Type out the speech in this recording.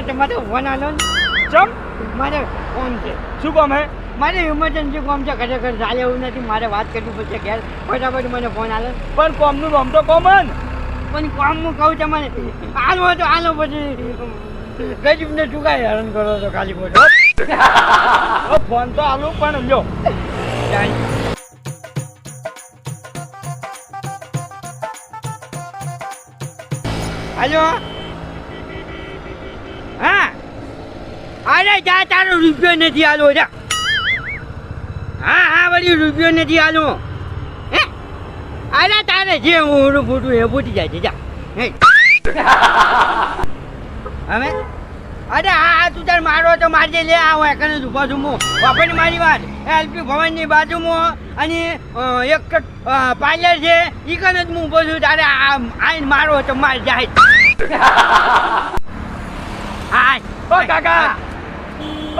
મને તમારે ફોન આલો ને ચમ મારે ફોન છે શું કામ હે મારે ઇમરજન્સી કામ છે ખરેખર ચાલે એવું નથી મારે વાત કરવી પડશે ઘેર ફટાફટ મને ફોન આલો પણ કોમનું નામ તો કોમન પણ કામ હું કહું તમને હાલો તો હાલો પછી ગરીબને શું કાંઈ હેરાન કરો છો ખાલી ખોટો ફોન તો આલું પણ લ્યો હાલો હા અરે જા તારો રૂપિયો નથી આલો જા હા વળી રૂપિયો નથી આલો હે અરે તારે જે હું ફૂટું એ ફૂટી જાય છે જા હે હવે અરે હા તું તાર મારો તો મારજે લે આ હોય કને ઉભો છું હું બાપાની મારી વાત એલપી ભવનની બાજુમાં અને એક પાર્લર છે ઈ કને જ હું ઉભો છું તારે આઈને મારો તો માર જાય હા ઓ કાકા